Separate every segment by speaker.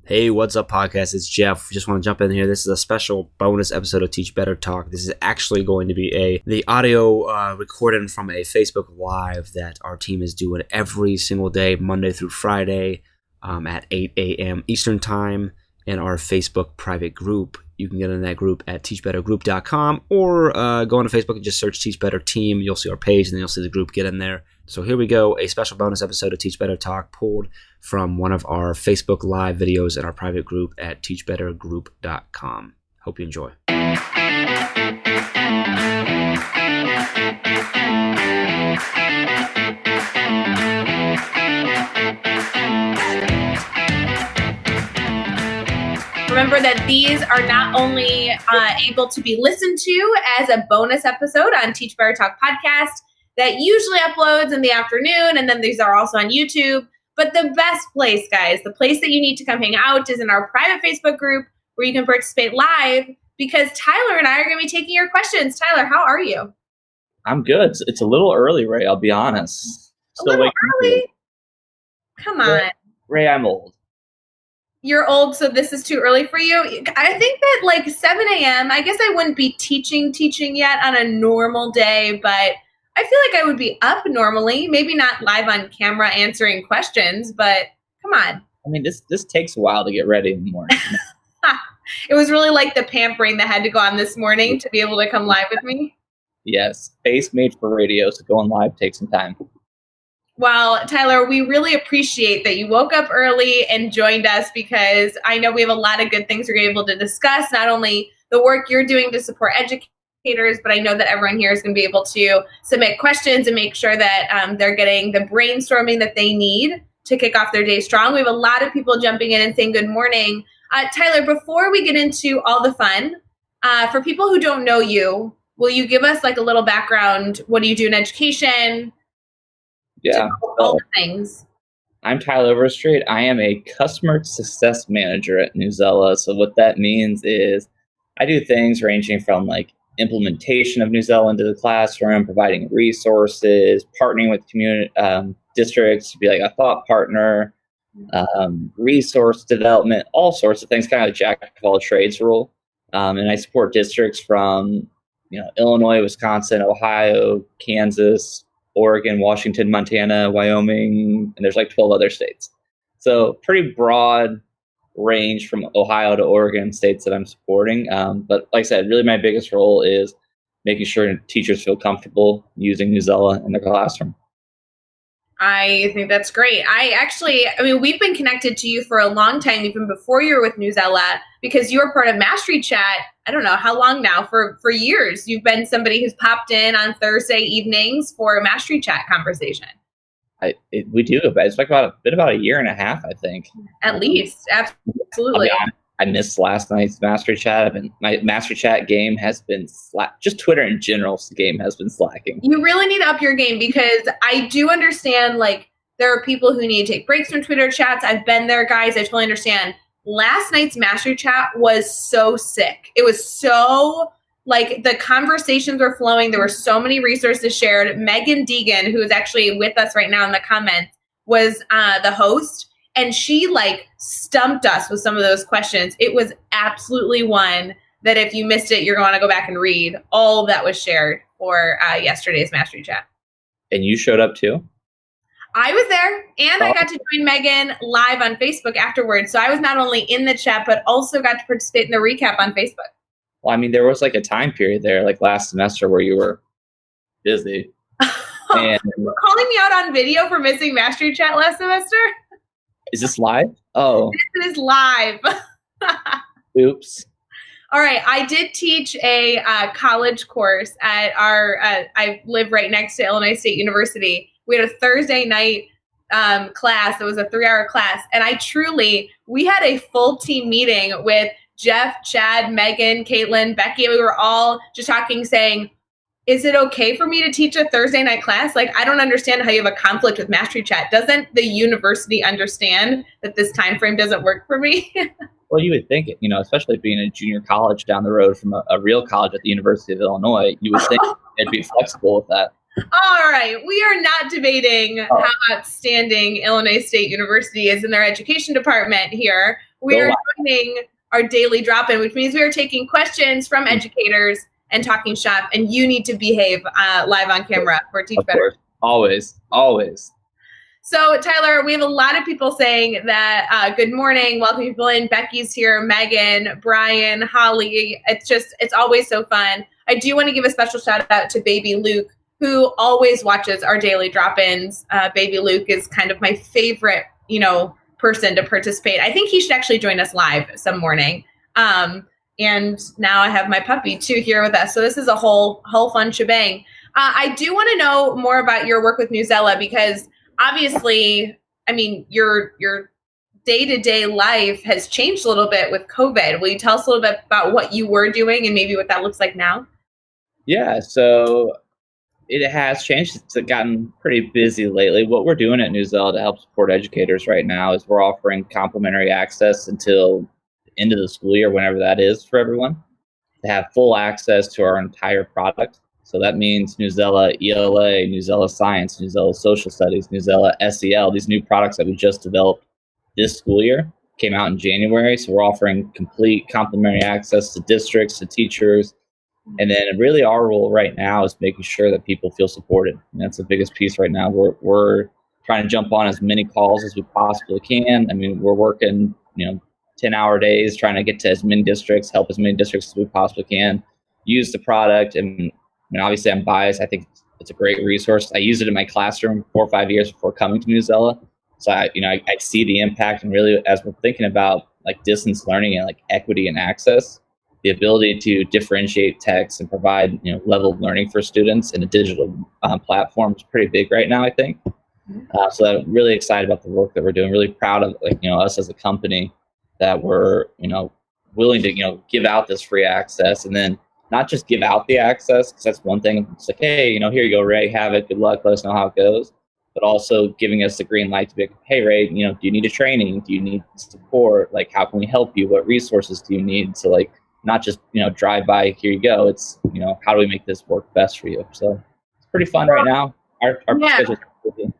Speaker 1: Hey, what's up, podcast? It's Jeff. Just want to jump in here. This is a special bonus episode of Teach Better Talk. This is actually going to be the audio recorded from a Facebook Live that our team is doing every single day, Monday through Friday, at 8 a.m. Eastern Time in our Facebook private group. You can get in that group at teachbettergroup.com or go on to Facebook and just search Teach Better Team. You'll see our page and then you'll see the group. Get in there. So here we go, a special bonus episode of Teach Better Talk pulled from one of our Facebook Live videos in our private group at teachbettergroup.com. Hope you enjoy.
Speaker 2: Remember that these are not only able to be listened to as a bonus episode on Teach Better Talk podcast that usually uploads in the afternoon, and then these are also on YouTube. But the best place, guys, the place that you need to come hang out is in our private Facebook group where you can participate live because Tyler and I are going to be taking your questions. Tyler, how are you?
Speaker 3: I'm good. It's a little early, Ray, I'll be honest.
Speaker 2: Still a little early? Come on.
Speaker 3: Ray, I'm old.
Speaker 2: You're old, so this is too early for you? I think that like 7 a.m., I guess I wouldn't be teaching yet on a normal day, but I feel like I would be up normally, maybe not live on camera answering questions, but come on.
Speaker 3: I mean, this takes a while to get ready in the morning.
Speaker 2: It was really like the pampering that had to go on this morning to be able to come live with me.
Speaker 3: Yes, face made for radio, so going live takes some time.
Speaker 2: Well, Tyler, we really appreciate that you woke up early and joined us because I know we have a lot of good things we're able to discuss, not only the work you're doing to support educators, but I know that everyone here is going to be able to submit questions and make sure that they're getting the brainstorming that they need to kick off their day strong. We have a lot of people jumping in and saying good morning. Tyler, before we get into all the fun, for people who don't know you, will you give us like a little background? What do you do in education?
Speaker 3: Yeah.
Speaker 2: All the things.
Speaker 3: I'm Tyler Overstreet. I am a customer success manager at Newsela. So what that means is I do things ranging from like implementation of Newsela into the classroom, providing resources, partnering with community districts to be like a thought partner, resource development, all sorts of things, kind of a jack of all trades role. And I support districts from Illinois, Wisconsin, Ohio, Kansas, Oregon, Washington, Montana, Wyoming, and there's like 12 other states. So pretty broad range from Ohio to Oregon states that I'm supporting. But like I said, really my biggest role is making sure teachers feel comfortable using Newsela in their classroom.
Speaker 2: I think that's great. We've been connected to you for a long time, even before you were with Newsela, because you were part of Mastery Chat. I don't know how long now, for years. You've been somebody who's popped in on Thursday evenings for a Mastery Chat conversation.
Speaker 3: We do. It's like about a year and a half, I think.
Speaker 2: At least. Absolutely.
Speaker 3: I missed last night's Mastery Chat. My Mastery Chat game has been just Twitter in general game has been slacking.
Speaker 2: You really need to up your game because I do understand like there are people who need to take breaks from Twitter chats. I've been there, guys. I totally understand. Last night's Mastery Chat was so sick. It was so like the conversations were flowing. There were so many resources shared. Megan Deegan, who is actually with us right now in the comments, was the host. And she like stumped us with some of those questions. It was absolutely one that if you missed it, you're going to go back and read all that was shared for yesterday's Mastery Chat.
Speaker 3: And you showed up too?
Speaker 2: I was there, and I got to join Megan live on Facebook afterwards. So I was not only in the chat, but also got to participate in the recap on Facebook.
Speaker 3: Well, I mean, there was like a time period there, like last semester, where you were busy. And
Speaker 2: you're calling me out on video for missing Mastery Chat last semester?
Speaker 3: Is this live? Oh.
Speaker 2: This is live.
Speaker 3: Oops.
Speaker 2: All right. I did teach a college course at I live right next to Illinois State University. We had a Thursday night class. It was a 3-hour class. And we had a full team meeting with Jeff, Chad, Megan, Caitlin, Becky. We were all just talking, saying, is it okay for me to teach a Thursday night class? Like, I don't understand how you have a conflict with Mastery Chat. Doesn't the university understand that this time frame doesn't work for me?
Speaker 3: Well, you would think it, especially being a junior college down the road from a real college at the University of Illinois, you would think it'd be flexible with that.
Speaker 2: All right. We are not debating how outstanding Illinois State University is in their education department here. we are joining our daily drop-in, which means we are taking questions from educators and talking shop, and you need to behave live on camera for Teach Better.
Speaker 3: Always.
Speaker 2: So, Tyler, we have a lot of people saying that good morning, welcome people in. Becky's here, Megan, Brian, Holly. It's always so fun. I do want to give a special shout out to baby Luke, who always watches our daily drop-ins. Baby Luke is kind of my favorite, person to participate. I think he should actually join us live some morning. And now I have my puppy too here with us. So this is a whole fun shebang. I do want to know more about your work with Newsela, because obviously, I mean, your day-to-day life has changed a little bit with COVID. Will you tell us a little bit about what you were doing and maybe what that looks like now?
Speaker 3: Yeah, so it has changed. It's gotten pretty busy lately. What we're doing at Newsela to help support educators right now is we're offering complimentary access until the end of the school year, whenever that is for everyone, to have full access to our entire product. So that means Newsela ELA, Newsela Science, Newsela Social Studies, Newsela SEL, these new products that we just developed this school year, came out in January. So we're offering complete complimentary access to districts, to teachers. And then really our role right now is making sure that people feel supported. And that's the biggest piece right now. We're trying to jump on as many calls as we possibly can. I mean, we're working, 10-hour days trying to get to as many districts, help as many districts as we possibly can, use the product. And obviously I'm biased. I think it's a great resource. I used it in my classroom 4 or 5 years before coming to Newsela. So I see the impact, and really as we're thinking about like distance learning and like equity and access, the ability to differentiate text and provide level of learning for students in a digital platform is pretty big right now, I think. So I'm really excited about the work that we're doing. Really proud of us as a company that we're willing to give out this free access, and then not just give out the access, because that's one thing. It's like, hey, here you go, Ray, have it. Good luck. Let us know how it goes. But also giving us the green light to be like, hey, Ray, do you need a training? Do you need support? Like, how can we help you? What resources do you need? So like, not just, drive by, here you go. It's, how do we make this work best for you? So it's pretty fun right now. Our schedule's busy.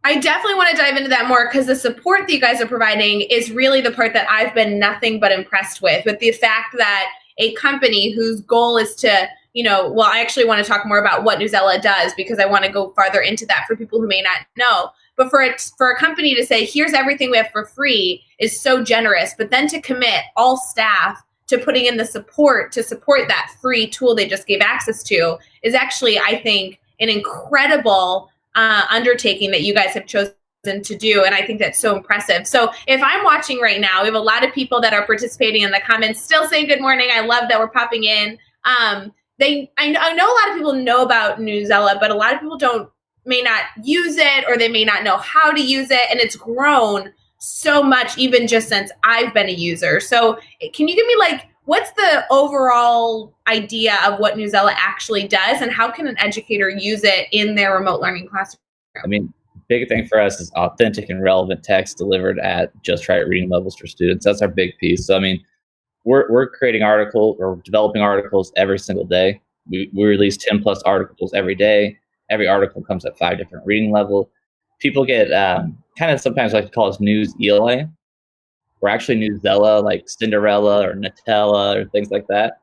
Speaker 2: I definitely want to dive into that more, because the support that you guys are providing is really the part that I've been nothing but impressed with the fact that a company whose goal is to, I actually want to talk more about what Newsela does, because I want to go farther into that for people who may not know. But for a company to say, here's everything we have for free is so generous, but then to commit all staff to putting in the support to support that free tool they just gave access to is actually, I think, an incredible undertaking that you guys have chosen to do. And I think that's so impressive. So if I'm watching right now, we have a lot of people that are participating in the comments, still saying good morning. I love that we're popping in. I know a lot of people know about Newsela, but a lot of people may not use it, or they may not know how to use it. And it's grown so much, even just since I've been a user. So can you give me what's the overall idea of what Newsela actually does, and how can an educator use it in their remote learning classroom?
Speaker 3: I mean, big thing for us is authentic and relevant text delivered at just right reading levels for students. That's our big piece. So, I mean, we're creating articles or developing articles every single day. We release 10 plus articles every day. Every article comes at 5 different reading levels. People get kind of sometimes like to call us News ELA. We're actually Newsela, like Cinderella or Nutella or things like that.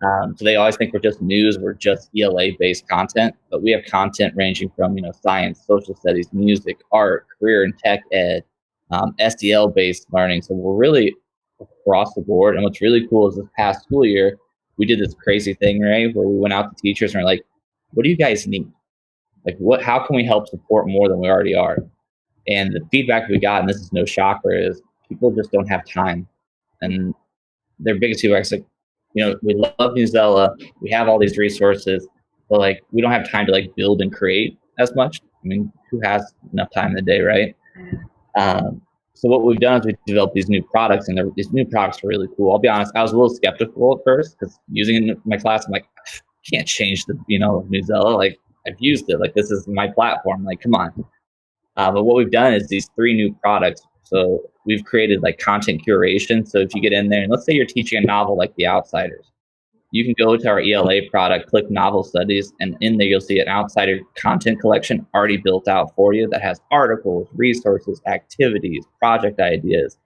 Speaker 3: So they always think we're just news, we're just ELA-based content, but we have content ranging from, science, social studies, music, art, career and tech ed, SEL-based learning. So we're really across the board. And what's really cool is this past school year, we did this crazy thing, Ray, where we went out to teachers and we're like, what do you guys need? Like, how can we help support more than we already are? And the feedback we got, and this is no shocker, is people just don't have time. And their biggest feedback is like, we love Newsela, we have all these resources, but we don't have time to build and create as much. I mean, who has enough time in the day, right? So what we've done is we've developed these new products, and these new products are really cool. I'll be honest, I was a little skeptical at first, because using it in my class, I'm like, I can't change the, Newsela. I've used it. This is my platform. Come on. But what we've done is these 3 new products. So we've created content curation. So if you get in there, and let's say you're teaching a novel like The Outsiders, you can go to our ELA product, click Novel Studies, and in there you'll see an Outsider content collection already built out for you that has articles, resources, activities, project ideas.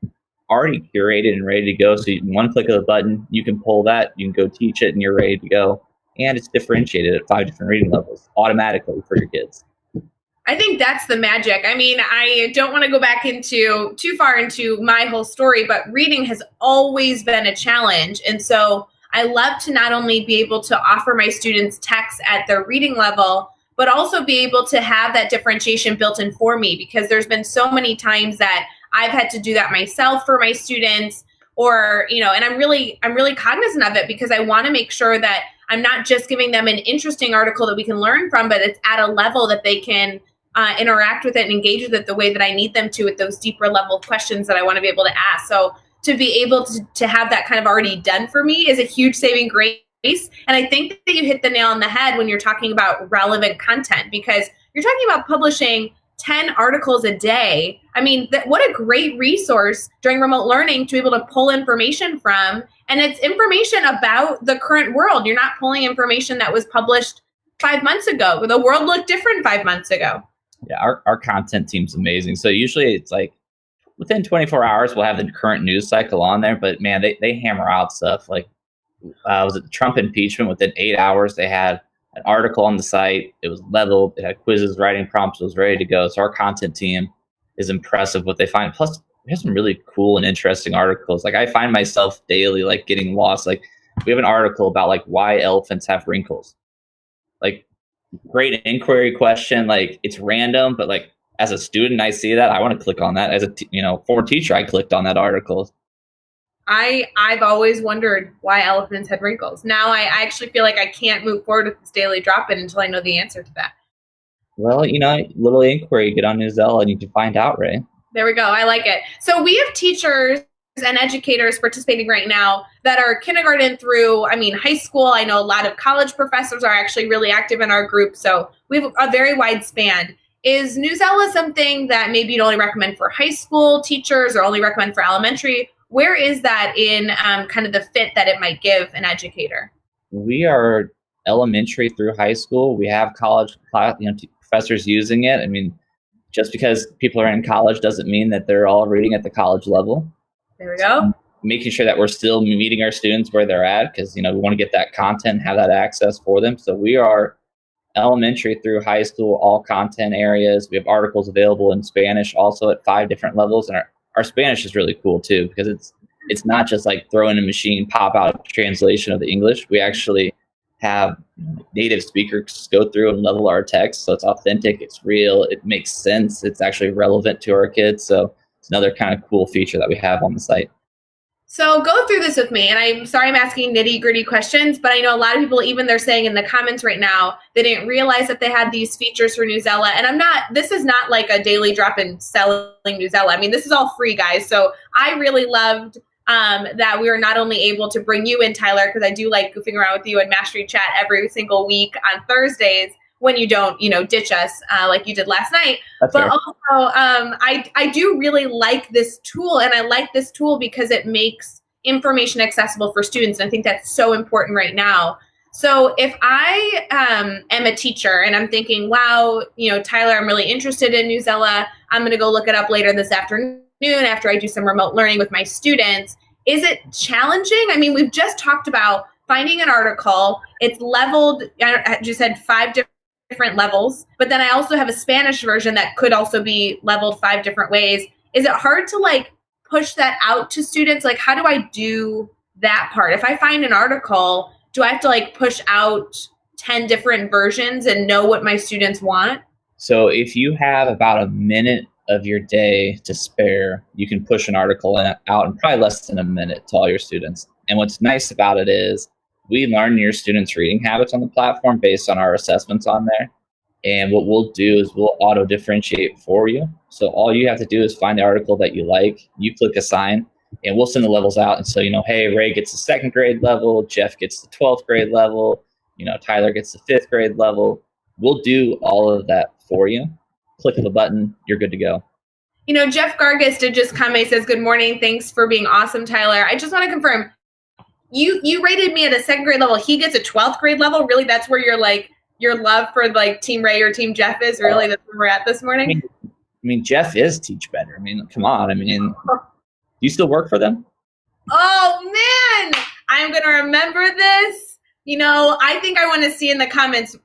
Speaker 3: already curated and ready to go. So one click of the button, you can pull that, you can go teach it, and you're ready to go. And it's differentiated at 5 different reading levels automatically for your kids.
Speaker 2: I think that's the magic. I mean, I don't want to go back into too far into my whole story, but reading has always been a challenge. And so I love to not only be able to offer my students text at their reading level, but also be able to have that differentiation built in for me, because there's been so many times that I've had to do that myself for my students, or, you know, and I'm really cognizant of it, because I want to make sure that I'm not just giving them an interesting article that we can learn from, but it's at a level that they can interact with it and engage with it the way that I need them to, with those deeper level questions that I want to be able to ask. So to be able to have that kind of already done for me is a huge saving grace. And I think that you hit the nail on the head when you're talking about relevant content, because you're talking about publishing 10 articles a day. I mean, what a great resource during remote learning to be able to pull information from. And it's information about the current world. You're not pulling information that was published 5 months ago. The world looked different 5 months ago.
Speaker 3: Yeah, our content team's amazing. So usually it's like within 24 hours, we'll have the current news cycle on there. But man, they hammer out stuff. Like, was it the Trump impeachment? Within 8 hours, they had an article on the site. It was leveled. It had quizzes, writing prompts. It was ready to go. So our content team is impressive what they find. Plus, there's some really cool and interesting articles. Like, I find myself daily like getting lost. Like, we have an article about like why elephants have wrinkles. Like, great inquiry question. Like, it's random, but like as a student, I see that, I want to click on that. As a former teacher, I clicked on that article.
Speaker 2: I've always wondered why elephants had wrinkles. Now I actually feel like I can't move forward with this daily drop-in until I know the answer to that.
Speaker 3: Well, little inquiry, get on Newsela and you can find out, Ray.
Speaker 2: There we go. I like it. So we have teachers and educators participating right now that are kindergarten through, high school. I know a lot of college professors are actually really active in our group. So we have a very wide span. Is Newsela something that maybe you'd only recommend for high school teachers or only recommend for elementary? Where is that in kind of the fit that it might give an educator?
Speaker 3: We are elementary through high school. We have college professors using it. I mean, just because people are in college doesn't mean that they're all reading at the college level.
Speaker 2: There we go.
Speaker 3: Making sure that we're still meeting our students where they're at, because we want to get that content, have that access for them. So we are elementary through high school, all content areas. We have articles available in Spanish also at 5 different levels. And our Spanish is really cool too, because it's not just like throw in a machine, pop out a translation of the English. We actually have native speakers go through and level our text. So it's authentic, it's real, it makes sense, it's actually relevant to our kids. So it's another kind of cool feature that we have on the site.
Speaker 2: So go through this with me. And I'm sorry I'm asking nitty gritty questions, but I know a lot of people, even they're saying in the comments right now, they didn't realize that they had these features for Newsela. And this is not like a daily drop-in selling Newsela. This is all free, guys. So I really loved that we were not only able to bring you in, Tyler, because I do like goofing around with you in Mastery Chat every single week on Thursdays when you don't, ditch us like you did last night.
Speaker 3: That's
Speaker 2: but
Speaker 3: fair.
Speaker 2: Also, I do really like this tool, and I like this tool because it makes information accessible for students. And I think that's so important right now. So if I am a teacher and I'm thinking, wow, Tyler, I'm really interested in Newsela. I'm going to go look it up later this afternoon after I do some remote learning with my students. Is it challenging? We've just talked about finding an article. It's leveled, I just said 5 different levels, but then I also have a Spanish version that could also be leveled 5 different ways. Is it hard to push that out to students? How do I do that part? If I find an article, do I have to push out 10 different versions and know what my students want?
Speaker 3: So if you have about a minute of your day to spare, you can push an article out in probably less than a minute to all your students. And what's nice about it is we learn your students' reading habits on the platform based on our assessments on there. And what we'll do is we'll auto differentiate for you. So all you have to do is find the article that you like, you click assign, and we'll send the levels out. And so, hey, Ray gets the 2nd grade level, Jeff gets the 12th grade level, Tyler gets the 5th grade level. We'll do all of that for you. Click of the button, you're good to go.
Speaker 2: Jeff Gargis did just come. He says, good morning. Thanks for being awesome, Tyler. I just want to confirm, you rated me at a 2nd grade level. He gets a 12th grade level. Really? That's where your love for Team Ray or Team Jeff is? Really? That's where we're at this morning?
Speaker 3: Jeff is Teach Better. Come on. Do You still work for them?
Speaker 2: Oh man, I'm gonna remember this. I think I want to see in the comments,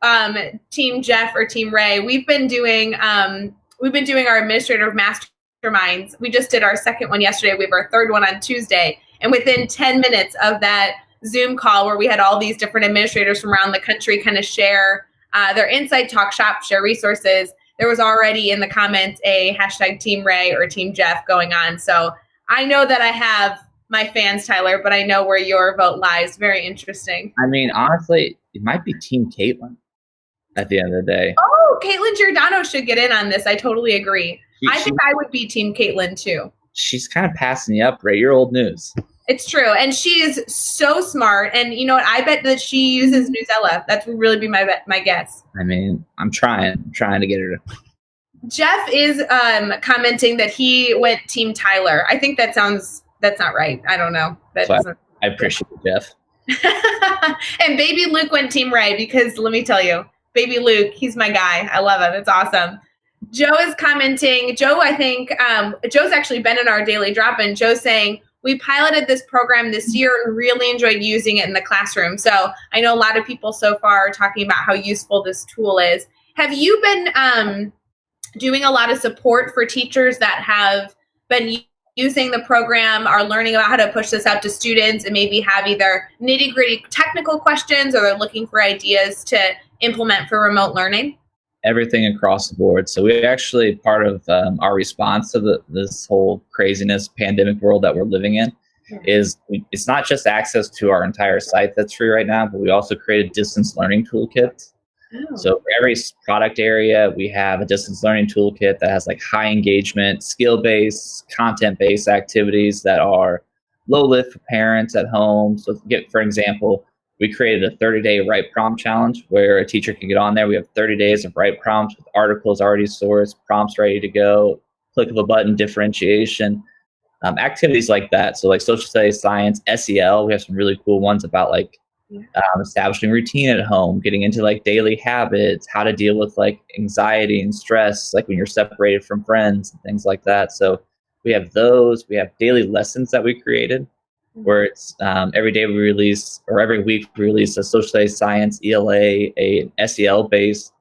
Speaker 2: Team Jeff or Team Ray. We've been doing our administrative masterminds. We just did our second one yesterday. We have our third one on Tuesday, and within 10 minutes of that Zoom call, where we had all these different administrators from around the country kind of share their insight, talk shop, share resources, there was already in the comments a hashtag Team Ray or Team Jeff going on. So I know that I have my fans, Tyler, but I know where your vote lies. Very interesting.
Speaker 3: I mean, honestly, it might be Team Caitlin at the end of the day.
Speaker 2: Oh, Caitlin Giordano should get in on this. I totally agree. I think I would be Team Caitlin too. She's
Speaker 3: kind of passing you up, Ray. You're old news.
Speaker 2: It's true. And she is so smart. And you know what? I bet that she uses Newsela. That would really be my guess.
Speaker 3: I mean, I'm trying to get her to.
Speaker 2: Jeff is commenting that he went Team Tyler. I think that's not right. I don't know.
Speaker 3: I appreciate it, Jeff.
Speaker 2: And baby Luke went Team Ray because let me tell you, baby Luke, he's my guy. I love him. It's awesome. Joe is commenting. Joe, I think Joe's actually been in our daily drop-in. Joe's saying, we piloted this program this year and really enjoyed using it in the classroom. So I know a lot of people so far are talking about how useful this tool is. Have you been doing a lot of support for teachers that have been using the program, are learning about how to push this out to students, and maybe have either nitty-gritty technical questions or they're looking for ideas to implement for remote learning?
Speaker 3: Everything across the board. So we actually, part of our response to this whole craziness pandemic world that we're living in is it's not just access to our entire site that's free right now, but we also created distance learning toolkits. Oh. So for every product area, we have a distance learning toolkit that has like high engagement, skill-based, content-based activities that are low lift for parents at home. So for example, we created a 30-day write prompt challenge where a teacher can get on there. We have 30 days of write prompts with articles already sourced, prompts ready to go, click of a button, differentiation, activities like that. So like social studies, science, SEL, we have some really cool ones about like establishing routine at home, getting into like daily habits, how to deal with like anxiety and stress, like when you're separated from friends and things like that. So we have those. We have daily lessons that we created, where it's every day we release, or every week we release a social studies, science, ELA, a SEL based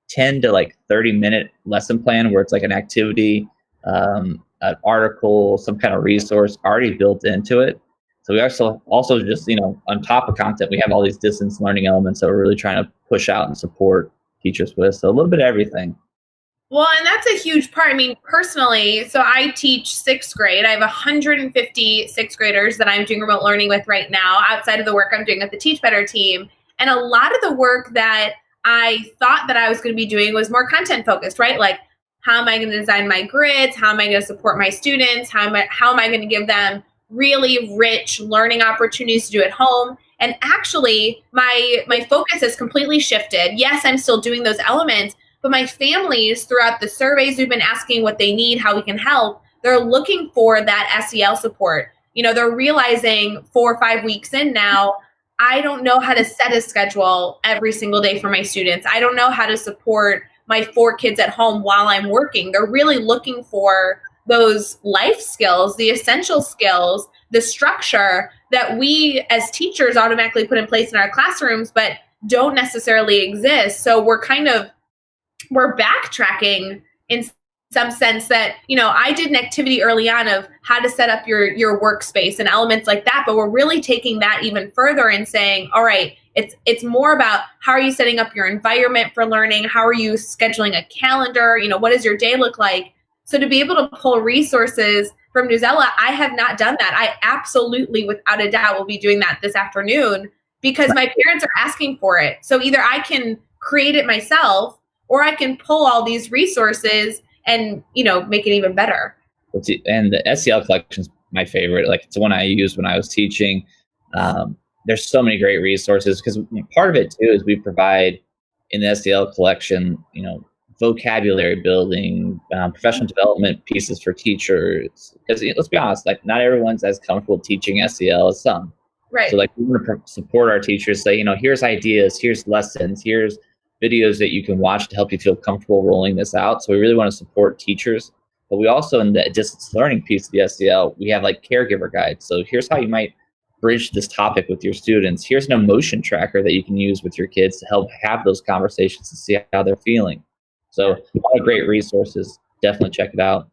Speaker 3: 10 to like 30-minute lesson plan where it's like an activity, an article, some kind of resource already built into it. So we also just, on top of content, we have all these distance learning elements that we're really trying to push out and support teachers with. So a little bit of everything.
Speaker 2: Well, and that's a huge part. I mean, personally, so I teach sixth grade. I have 150 sixth graders that I'm doing remote learning with right now, outside of the work I'm doing with the Teach Better team. And a lot of the work that I thought that I was going to be doing was more content focused, right? Like, how am I going to design my grids? How am I going to support my students? How am I going to give them really rich learning opportunities to do at home? And actually, my focus has completely shifted. Yes, I'm still doing those elements, but my families, throughout the surveys we've been asking what they need, how we can help, they're looking for that SEL support. They're realizing 4 or 5 weeks in now, I don't know how to set a schedule every single day for my students. I don't know how to support my 4 kids at home while I'm working. They're really looking for those life skills, the essential skills, the structure that we as teachers automatically put in place in our classrooms, but don't necessarily exist. So we're backtracking in some sense that, I did an activity early on of how to set up your workspace and elements like that, but we're really taking that even further and saying, all right, it's more about how are you setting up your environment for learning? How are you scheduling a calendar? What does your day look like? So to be able to pull resources from Newsela, I have not done that. I absolutely, without a doubt, will be doing that this afternoon because my parents are asking for it. So either I can create it myself, or I can pull all these resources and, make it even better.
Speaker 3: And the SEL collection is my favorite. Like, it's the one I used when I was teaching. There's so many great resources because part of it too is we provide in the SEL collection, vocabulary building, professional development pieces for teachers. Because let's be honest, like not everyone's as comfortable teaching SEL as some.
Speaker 2: Right.
Speaker 3: So like we want to support our teachers. Say, here's ideas, here's lessons, here's videos that you can watch to help you feel comfortable rolling this out. So we really want to support teachers But we also, in the distance learning piece of the SEL, we have like caregiver guides. So here's how you might bridge this topic with your students. Here's an emotion tracker that you can use with your kids to help have those conversations and see how they're feeling. So a lot of great resources. Definitely check it out.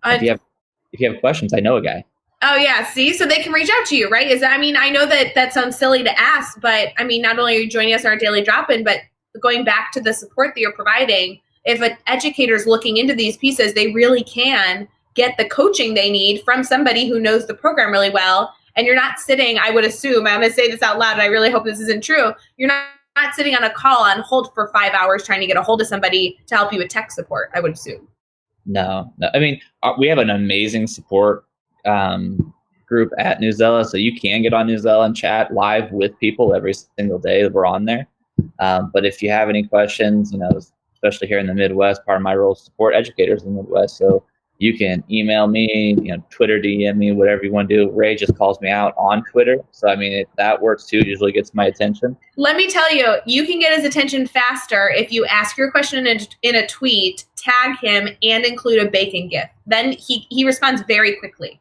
Speaker 3: If you have questions, I know a guy.
Speaker 2: Oh yeah, see, so they can reach out to you, right? I know that sounds silly to ask, but I mean, not only are you joining us on our daily drop-in, but going back to the support that you're providing, if an educator's looking into these pieces, they really can get the coaching they need from somebody who knows the program really well. And you're not sitting, I would assume, I'm going to say this out loud, and I really hope this isn't true, you're not sitting on a call on hold for 5 hours trying to get a hold of somebody to help you with tech support, I would assume.
Speaker 3: No. I mean, we have an amazing support group at Newsela, so you can get on Newsela and chat live with people every single day that we're on there. But if you have any questions, especially here in the Midwest, part of my role is support educators in the Midwest. So you can email me, Twitter DM me, whatever you want to do. Ray just calls me out on Twitter. So, I mean, that works too. Usually gets my attention.
Speaker 2: Let me tell you, you can get his attention faster if you ask your question in a tweet, tag him, and include a bacon GIF. Then he responds very quickly.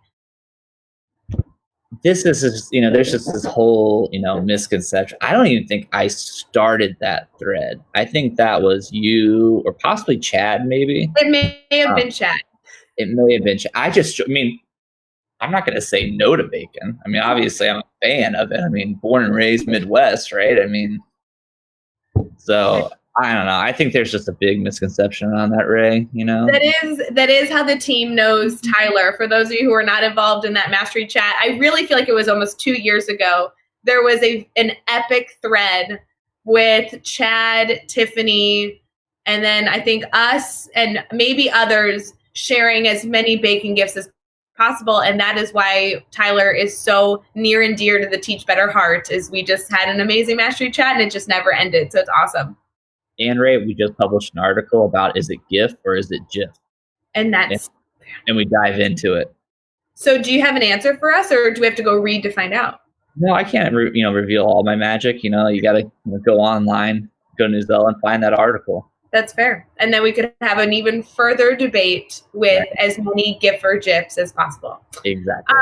Speaker 3: This is just, there's just this whole, misconception. I don't even think I started that thread. I think that was you or possibly Chad, maybe.
Speaker 2: It may have been Chad.
Speaker 3: It may have been. I'm not going to say no to bacon. I mean, obviously, I'm a fan of it. I mean, born and raised Midwest, right? I mean, so I don't know. I think there's just a big misconception on that, Ray.
Speaker 2: That is how the team knows Tyler. For those of you who are not involved in that mastery chat, I really feel like it was almost 2 years ago. There was an epic thread with Chad, Tiffany, and then I think us and maybe others sharing as many bacon gifts as possible. And that is why Tyler is so near and dear to the Teach Better heart, is we just had an amazing mastery chat and it just never ended. So it's awesome.
Speaker 3: And Ray, we just published an article about, is it GIF or is it GIF?
Speaker 2: And
Speaker 3: we dive into it.
Speaker 2: So do you have an answer for us, or do we have to go read to find out?
Speaker 3: No, I can't reveal all my magic. You got to go online, go to Newsela and find that article.
Speaker 2: That's fair. And then we could have an even further debate with as many GIF or GIFs as possible.
Speaker 3: Exactly.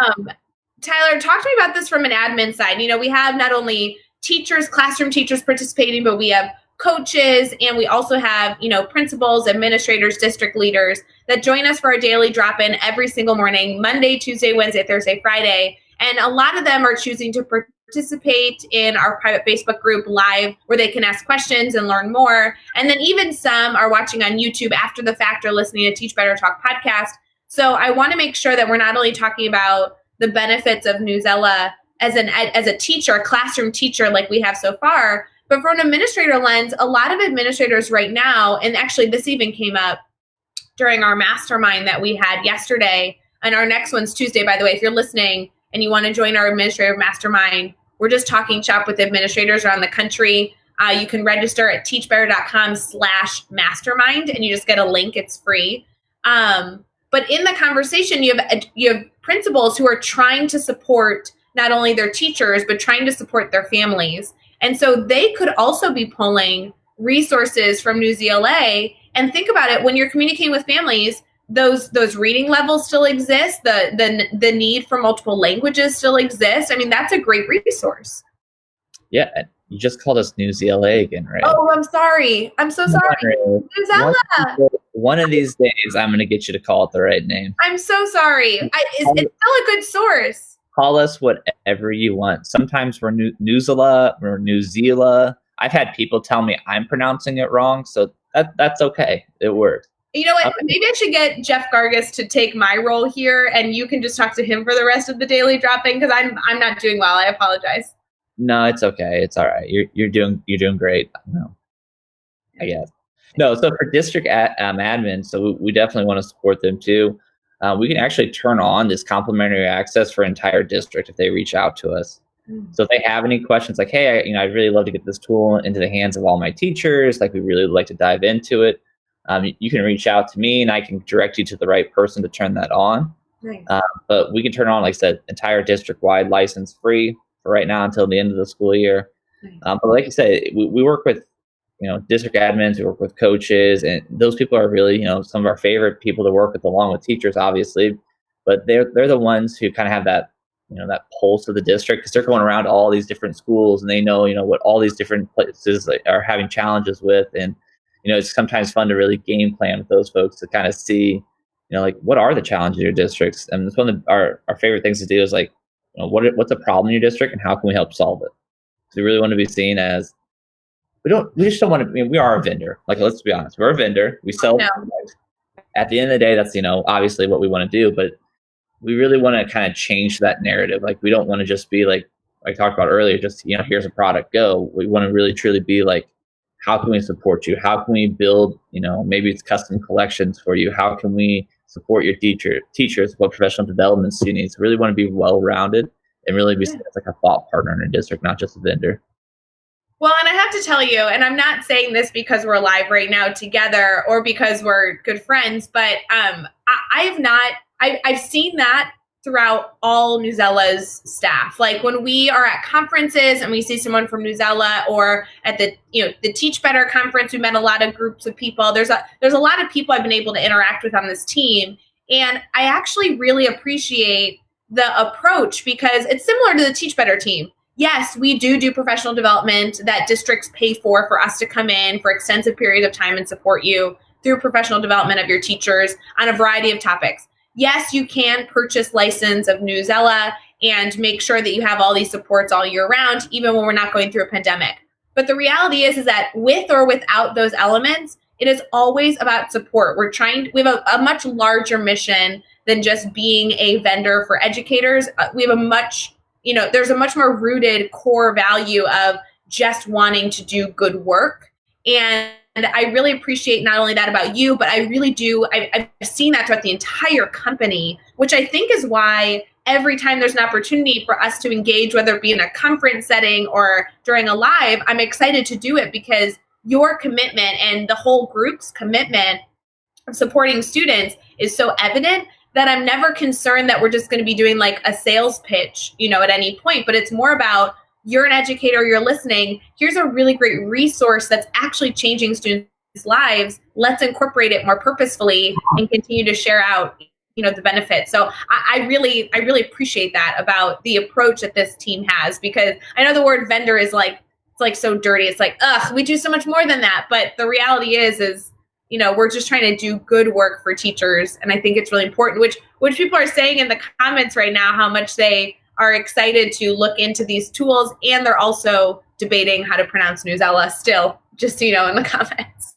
Speaker 2: Tyler, talk to me about this from an admin side. We have not only teachers, classroom teachers participating, but we have coaches, and we also have, principals, administrators, district leaders that join us for our daily drop-in every single morning, Monday, Tuesday, Wednesday, Thursday, Friday. And a lot of them are choosing to participate in our private Facebook group live, where they can ask questions and learn more. And then even some are watching on YouTube after the fact or listening to Teach Better Talk podcast. So I want to make sure that we're not only talking about the benefits of Newsela as a teacher, a classroom teacher like we have so far, but from an administrator lens, a lot of administrators right now, and actually this even came up during our mastermind that we had yesterday, and our next one's Tuesday, by the way. If you're listening and you want to join our administrative mastermind, we're just talking shop with administrators around the country. You can register at teachbetter.com/mastermind, and you just get a link. It's free. But in the conversation, you have principals who are trying to support not only their teachers, but trying to support their families. And so they could also be pulling resources from Newsela. And think about it, when you're communicating with families, those reading levels still exist. The need for multiple languages still exists. I mean, that's a great resource.
Speaker 3: Yeah, you just called us Newsela again, right?
Speaker 2: Oh, I'm sorry. I'm so sorry. Newsela.
Speaker 3: One of these days, I'm going to get you to call it the right name.
Speaker 2: I'm so sorry. It's still a good source.
Speaker 3: Call us whatever you want. Sometimes we're Newsela, we're Newsela. I've had people tell me I'm pronouncing it wrong, so that's okay. It works.
Speaker 2: You know what? Okay. Maybe I should get Jeff Gargas to take my role here, and you can just talk to him for the rest of the daily drop-in, because I'm not doing well. I apologize.
Speaker 3: No, it's okay. It's all right. You're doing great. No, I guess. No, so for district admins, so we definitely want to support them too. We can actually turn on this complimentary access for entire district if they reach out to us. So if they have any questions like, hey, I'd really love to get this tool into the hands of all my teachers, like we really like to dive into it, you can reach out to me and I can direct you to the right person to turn that on.
Speaker 2: Nice.
Speaker 3: But we can turn on, like I said, entire district-wide license free for right now until the end of the school year. Nice. But like I said, we work with district admins, we work with coaches, and those people are really, some of our favorite people to work with, along with teachers, obviously. But they're the ones who kind of have that, that pulse of the district, because they're going around to all these different schools, and they know, what all these different places are having challenges with. And, it's sometimes fun to really game plan with those folks to kind of see, what are the challenges of your districts? And it's one of our favorite things to do is what's a problem in your district and how can we help solve it? So we really want to be seen as, we just don't want to, we are a vendor. Let's be honest, we're a vendor. We sell. At the end of the day, that's, obviously what we want to do, but we really want to kind of change that narrative. We don't want to just be like I talked about earlier, just, here's a product, go. We want to really truly be how can we support you? How can we build, maybe it's custom collections for you? How can we support your teachers, what professional developments you need? So really want to be well-rounded and really be seen as a thought partner in a district, not just a vendor.
Speaker 2: Well, and I have to tell you, and I'm not saying this because we're live right now together or because we're good friends, but I've seen that throughout all Newsella's staff. When we are at conferences and we see someone from Newsella, or at the Teach Better conference, we met a lot of groups of people. There's a lot of people I've been able to interact with on this team. And I actually really appreciate the approach because it's similar to the Teach Better team. Yes, we do professional development that districts pay for us to come in for extensive periods of time and support you through professional development of your teachers on a variety of topics. Yes, you can purchase license of Newsella and make sure that you have all these supports all year round, even when we're not going through a pandemic. But the reality is that with or without those elements, it is always about support. We have a much larger mission than just being a vendor for educators. We have there's a much more rooted core value of just wanting to do good work. And I really appreciate not only that about you, but I really do. I've seen that throughout the entire company, which I think is why every time there's an opportunity for us to engage, whether it be in a conference setting or during a live, I'm excited to do it because your commitment and the whole group's commitment of supporting students is so evident that I'm never concerned that we're just going to be doing a sales pitch, at any point, but it's more about you're an educator, you're listening. Here's a really great resource that's actually changing students' lives. Let's incorporate it more purposefully and continue to share out, the benefits. So I really appreciate that about the approach that this team has, because I know the word vendor is it's so dirty. It's we do so much more than that. But the reality is we're just trying to do good work for teachers. And I think it's really important, which people are saying in the comments right now, how much they are excited to look into these tools. And they're also debating how to pronounce Newsella still, just in the comments.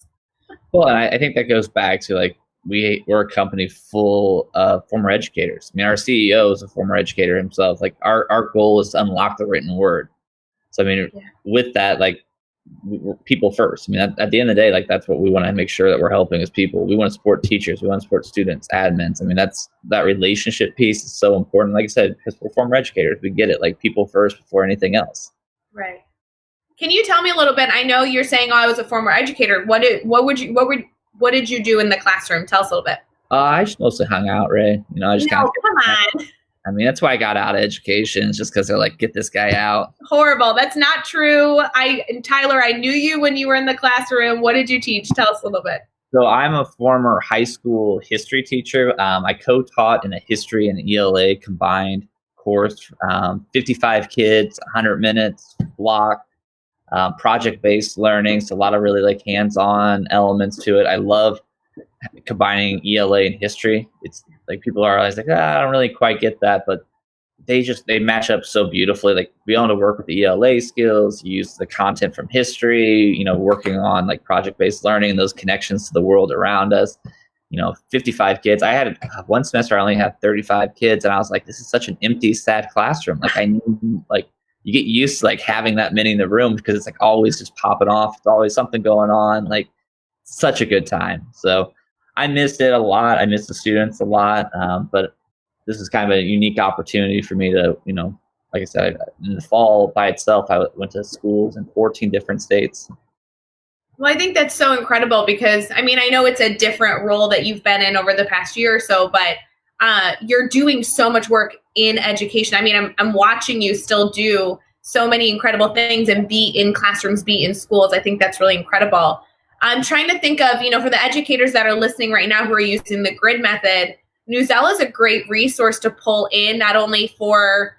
Speaker 3: Well, and I think that goes back to we're a company full of former educators. Our CEO is a former educator himself. Our goal is to unlock the written word. So, with that, we're people first. At the end of the day, that's what we want to make sure that we're helping as people. We want to support teachers. We want to support students, admins. That relationship piece is so important. Like I said, because we're former educators, we get it. People first before anything else.
Speaker 2: Right. Can you tell me a little bit? I know you're saying, I was a former educator. What did you do in the classroom? Tell us a little bit.
Speaker 3: I just mostly hung out, Ray.
Speaker 2: Come on.
Speaker 3: That's why I got out of education. It's just because they're get this guy out.
Speaker 2: Horrible. That's not true. Tyler, I knew you when you were in the classroom. What did you teach? Tell us a little bit.
Speaker 3: So I'm a former high school history teacher. I co-taught in a history and ELA combined course. 55 kids, 100 minutes block, project-based learning. So a lot of really hands-on elements to it. I love combining ELA and history. It's people are always I don't really quite get that, but they match up so beautifully. We want to work with the ELA skills, use the content from history, working on project-based learning and those connections to the world around us. 55 kids. I had one semester I only had 35 kids, and I was this is such an empty, sad classroom. I knew you get used to having that many in the room because it's always just popping off. It's always something going on. Such a good time. So I missed it a lot. I missed the students a lot. But this is kind of a unique opportunity for me to, like I said, in the fall by itself, I went to schools in 14 different states.
Speaker 2: Well, I think that's so incredible because, I know it's a different role that you've been in over the past year or so, but you're doing so much work in education. I'm watching you still do so many incredible things and be in classrooms, be in schools. I think that's really incredible. I'm trying to think of, for the educators that are listening right now who are using the grid method, Newsela is a great resource to pull in, not only for,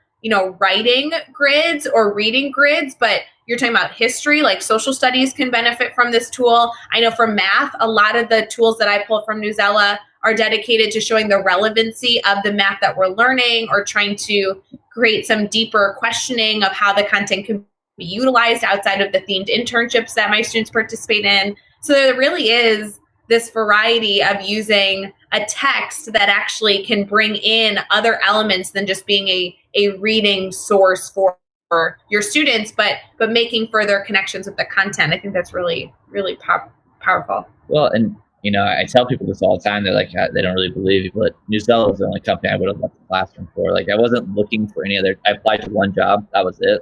Speaker 2: writing grids or reading grids, but you're talking about history, like social studies can benefit from this tool. I know for math, a lot of the tools that I pull from Newsela are dedicated to showing the relevancy of the math that we're learning, or trying to create some deeper questioning of how the content can be utilized outside of the themed internships that my students participate in. So there really is this variety of using a text that actually can bring in other elements than just being a reading source for your students, but making further connections with the content. I think that's really, really powerful.
Speaker 3: Well, and I tell people this all the time. They're like, they don't really believe it, but Newsela was the only company I would have left the classroom for. Like, I wasn't looking for any other. I applied to one job. That was it.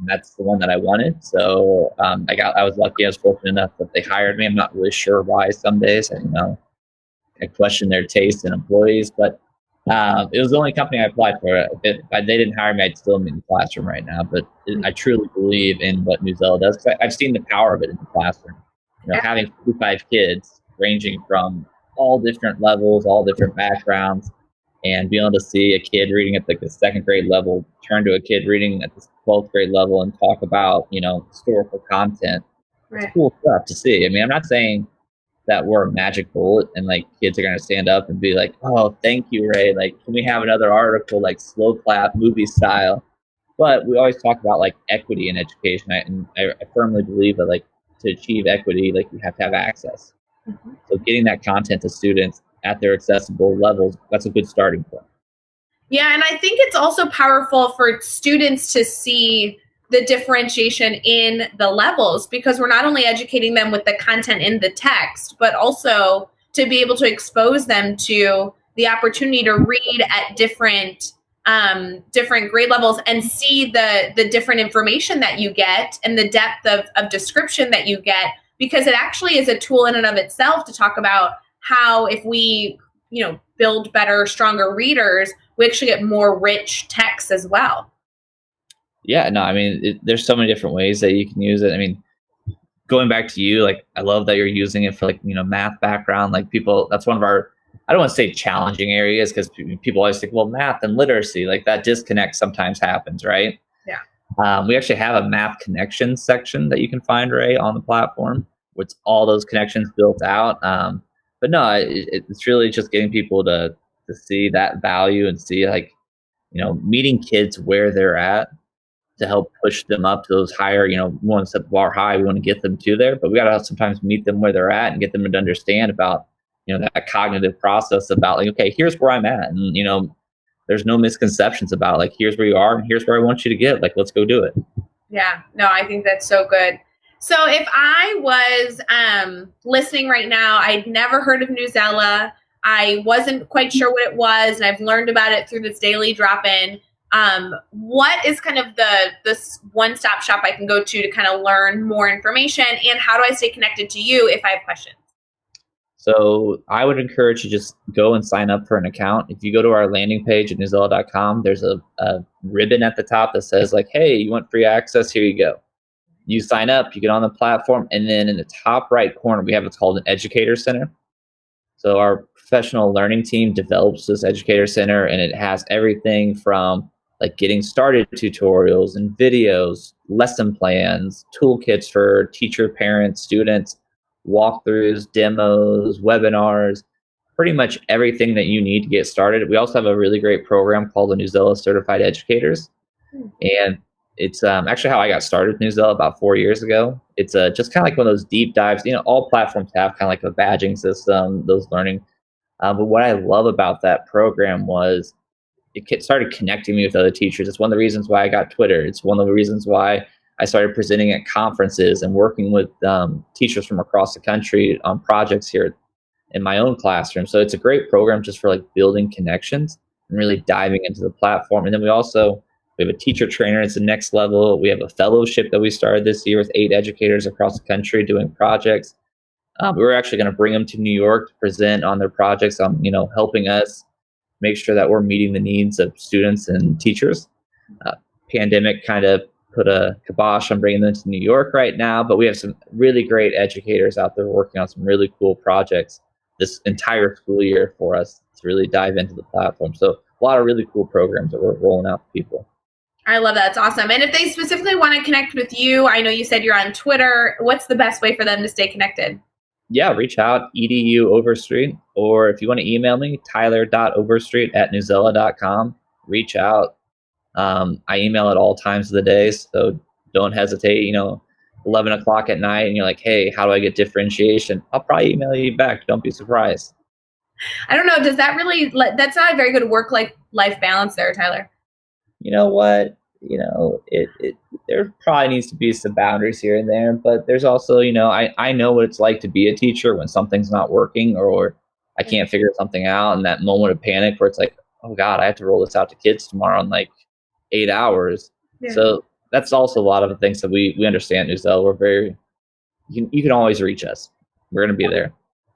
Speaker 3: That's the one that I wanted. So I was lucky. I was fortunate enough that they hired me. I'm not really sure why. Some days, I question their taste in employees, but it was the only company I applied for. If they didn't hire me, I'd still be in the classroom right now. But I truly believe in what Newsela does, because I've seen the power of it in the classroom. Having 45 kids ranging from all different levels, all different backgrounds, and being able to see a kid reading at the second grade level turn to a kid reading at the 12th grade level and talk about, historical content. Right. It's cool stuff to see. I mean, I'm not saying that we're a magic bullet and like kids are going to stand up and be like, oh, thank you, Ray. Like, can we have another article, like slow clap movie style? But we always talk about like equity in education. I firmly believe that like to achieve equity, like you have to have access. Mm-hmm. So getting that content to students at their accessible levels, that's a good starting point.
Speaker 2: Yeah, and I think it's also powerful for students to see the differentiation in the levels, because we're not only educating them with the content in the text, but also to be able to expose them to the opportunity to read at different grade levels and see the different information that you get and the depth of description that you get, because it actually is a tool in and of itself to talk about how, if we build better, stronger readers, we actually get more rich text as well.
Speaker 3: Yeah, no, I mean, there's so many different ways that you can use it. I mean, going back to you, like, I love that you're using it for, like, math background. Like, people, that's one of our, I don't want to say challenging areas, because people always think, well, math and literacy, like that disconnect sometimes happens, right?
Speaker 2: Yeah.
Speaker 3: We actually have a math connections section that you can find, Ray, on the platform, with all those connections built out. But no, it's really just getting people to see that value and see, like, meeting kids where they're at to help push them up to those higher, we want to set the bar high. We want to get them to there, but we got to sometimes meet them where they're at and get them to understand about, that cognitive process about, like, okay, here's where I'm at. And, there's no misconceptions about, like, here's where you are and here's where I want you to get. Like, let's go do it.
Speaker 2: Yeah, no, I think that's so good. So if I was listening right now, I'd never heard of Newsela. I wasn't quite sure what it was, and I've learned about it through this daily drop-in. What is kind of this one-stop shop I can go to kind of learn more information, and how do I stay connected to you if I have questions?
Speaker 3: So I would encourage you just go and sign up for an account. If you go to our landing page at newsela.com, there's a ribbon at the top that says, like, hey, you want free access? Here you go. You sign up, you get on the platform, and then in the top right corner, we have what's called an educator center. So our professional learning team develops this educator center, and it has everything from, like, getting started tutorials and videos, lesson plans, toolkits for teacher, parents, students, walkthroughs, demos, webinars, pretty much everything that you need to get started. We also have a really great program called the Newsela Certified Educators. And it's actually how I got started with Newsela about 4 years ago. It's just kind of like one of those deep dives. All platforms have kind of like a badging system, those learning. But what I love about that program was it started connecting me with other teachers. It's one of the reasons why I got Twitter. It's one of the reasons why I started presenting at conferences and working with teachers from across the country on projects here in my own classroom. So it's a great program just for, like, building connections and really diving into the platform. And then we have a teacher trainer. It's the next level. We have a fellowship that we started this year with 8 educators across the country doing projects. We're actually going to bring them to New York to present on their projects on, helping us make sure that we're meeting the needs of students and teachers. pandemic kind of put a kibosh on bringing them to New York right now, but we have some really great educators out there working on some really cool projects this entire school year for us to really dive into the platform. So a lot of really cool programs that we're rolling out to people.
Speaker 2: I love that. It's awesome. And if they specifically want to connect with you, I know you said you're on Twitter. What's the best way for them to stay connected?
Speaker 3: Yeah, reach out, EDU Overstreet, or if you want to email me, tyler.overstreet@newzella.com. Reach out. I email at all times of the day, so don't hesitate. 11 o'clock at night, and you're like, hey, how do I get differentiation? I'll probably email you back. Don't be surprised.
Speaker 2: I don't know. Does that really, that's not a very good work-life balance there, Tyler.
Speaker 3: You know what? There probably needs to be some boundaries here and there, but there's also, I know what it's like to be a teacher when something's not working or I can't figure something out, and that moment of panic where it's like, oh God, I have to roll this out to kids tomorrow in like 8 hours. Yeah. So that's also a lot of the things that we understand at Newzella. You can always reach us. We're going to be there.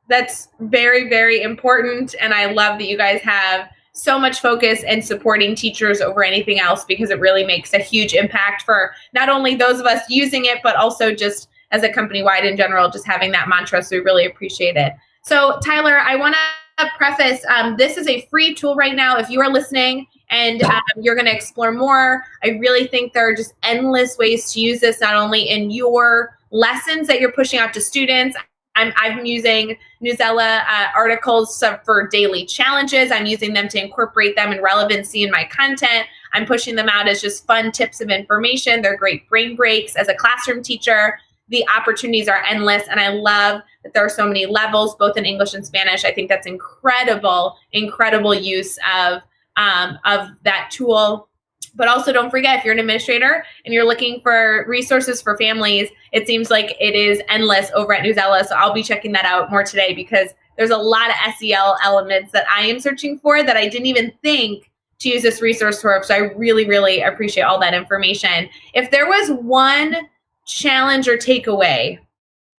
Speaker 2: That's very, very important. And I love that you guys have so much focus and supporting teachers over anything else, because it really makes a huge impact for not only those of us using it, but also just as a company wide in general, just having that mantra. So we really appreciate it. So Tyler, I want to preface, this is a free tool right now. If you are listening and you're going to explore more, I really think there are just endless ways to use this, not only in your lessons that you're pushing out to students. I'm using Newzella articles for daily challenges. I'm using them to incorporate them in relevancy in my content. I'm pushing them out as just fun tips of information. They're great brain breaks. As a classroom teacher, the opportunities are endless. And I love that there are so many levels, both in English and Spanish. I think that's incredible use of that tool. But also don't forget, if you're an administrator and you're looking for resources for families, it seems like it is endless over at Newzella. So I'll be checking that out more today, because there's a lot of SEL elements that I am searching for that I didn't even think to use this resource for. So I really, really appreciate all that information. If there was one challenge or takeaway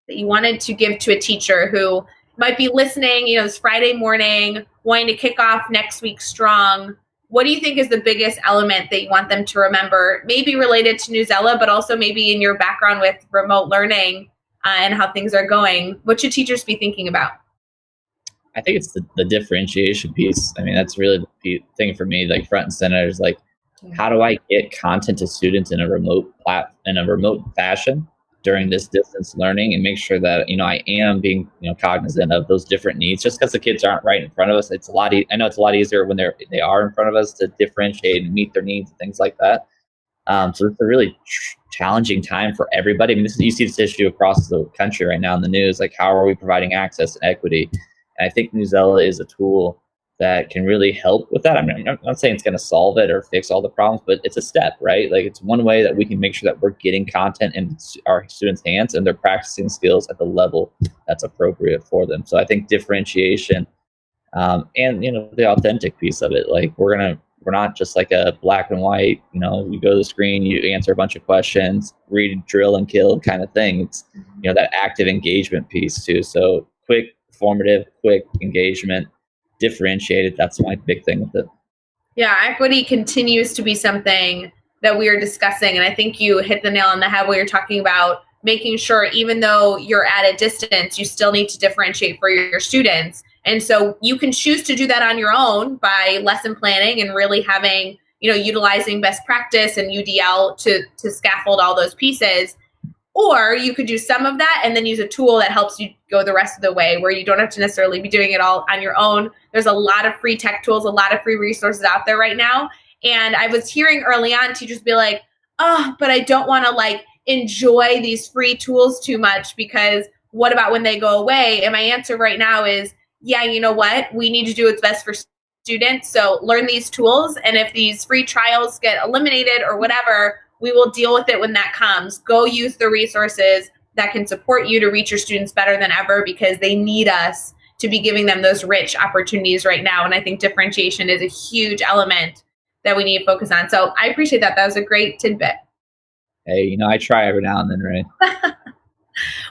Speaker 2: that you wanted to give to a teacher who might be listening, this Friday morning, wanting to kick off next week strong, what do you think is the biggest element that you want them to remember, maybe related to Newzella, but also maybe in your background with remote learning and how things are going? What should teachers be thinking about?
Speaker 3: I think it's the differentiation piece. I mean, that's really the thing for me, like front and center is like, how do I get content to students in a remote fashion during this distance learning, and make sure that, I am being, cognizant of those different needs. Just because the kids aren't right in front of us, it's a lot. I know it's a lot easier when they are in front of us to differentiate and meet their needs and things like that. So it's a really challenging time for everybody. I mean, you see this issue across the country right now in the news, like how are we providing access and equity? And I think Newzella is a tool that can really help with that. I mean, I'm not saying it's going to solve it or fix all the problems, but it's a step, right? Like it's one way that we can make sure that we're getting content in our students' hands and they're practicing skills at the level that's appropriate for them. So I think differentiation and, the authentic piece of it, like we're not just like a black and white, you go to the screen, you answer a bunch of questions, read, drill and kill kind of thing. It's, that active engagement piece too. So quick, formative, quick engagement, differentiated. That's my big thing with it.
Speaker 2: Yeah, equity continues to be something that we are discussing. And I think you hit the nail on the head where you're talking about making sure, even though you're at a distance, you still need to differentiate for your students. And so you can choose to do that on your own by lesson planning and really having, utilizing best practice and UDL to scaffold all those pieces. Or you could do some of that and then use a tool that helps you go the rest of the way, where you don't have to necessarily be doing it all on your own. There's a lot of free tech tools, a lot of free resources out there right now. And I was hearing early on teachers be like, oh, but I don't want to enjoy these free tools too much, because what about when they go away? And my answer right now is, yeah, you know what? We need to do what's best for students. So learn these tools. And if these free trials get eliminated or whatever, we will deal with it when that comes. Go use the resources that can support you to reach your students better than ever, because they need us to be giving them those rich opportunities right now. And I think differentiation is a huge element that we need to focus on. So I appreciate that. That was a great tidbit.
Speaker 3: Hey, I try every now and then, right?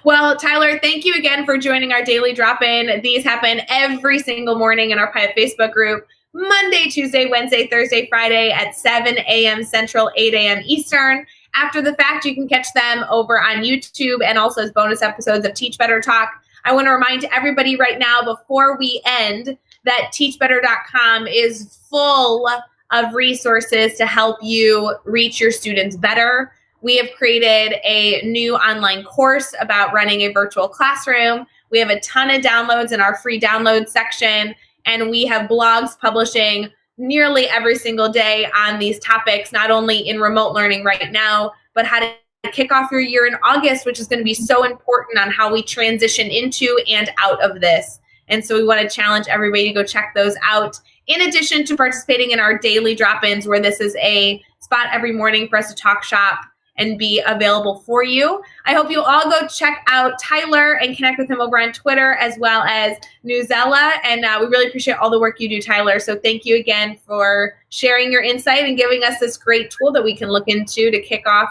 Speaker 2: Well, Tyler, thank you again for joining our daily drop-in. These happen every single morning in our private Facebook group. Monday, Tuesday, Wednesday, Thursday, Friday at 7 a.m. Central, 8 a.m. Eastern. After the fact, you can catch them over on YouTube and also as bonus episodes of Teach Better Talk. I want to remind everybody right now before we end that teachbetter.com is full of resources to help you reach your students better. We have created a new online course about running a virtual classroom. We have a ton of downloads in our free download section, and we have blogs publishing nearly every single day on these topics, not only in remote learning right now, but how to kick off your year in August, which is going to be so important on how we transition into and out of this. And so we want to challenge everybody to go check those out. In addition to participating in our daily drop-ins, where this is a spot every morning for us to talk shop and be available for you. I hope you all go check out Tyler and connect with him over on Twitter as well as Newsela. And we really appreciate all the work you do, Tyler. So thank you again for sharing your insight and giving us this great tool that we can look into to kick off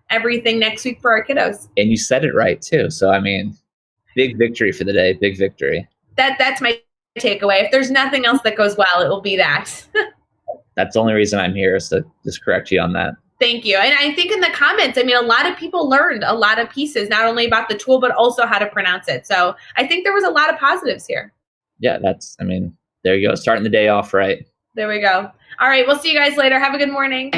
Speaker 2: everything next week for our kiddos.
Speaker 3: And you said it right, too. So, I mean, big victory for the day, big victory.
Speaker 2: That's my takeaway. If there's nothing else that goes well, it will be that.
Speaker 3: That's the only reason I'm here, is to just correct you on that.
Speaker 2: Thank you. And I think in the comments, I mean, a lot of people learned a lot of pieces, not only about the tool, but also how to pronounce it. So I think there was a lot of positives here.
Speaker 3: Yeah, there you go. Starting the day off right.
Speaker 2: There we go. All right. We'll see you guys later. Have a good morning.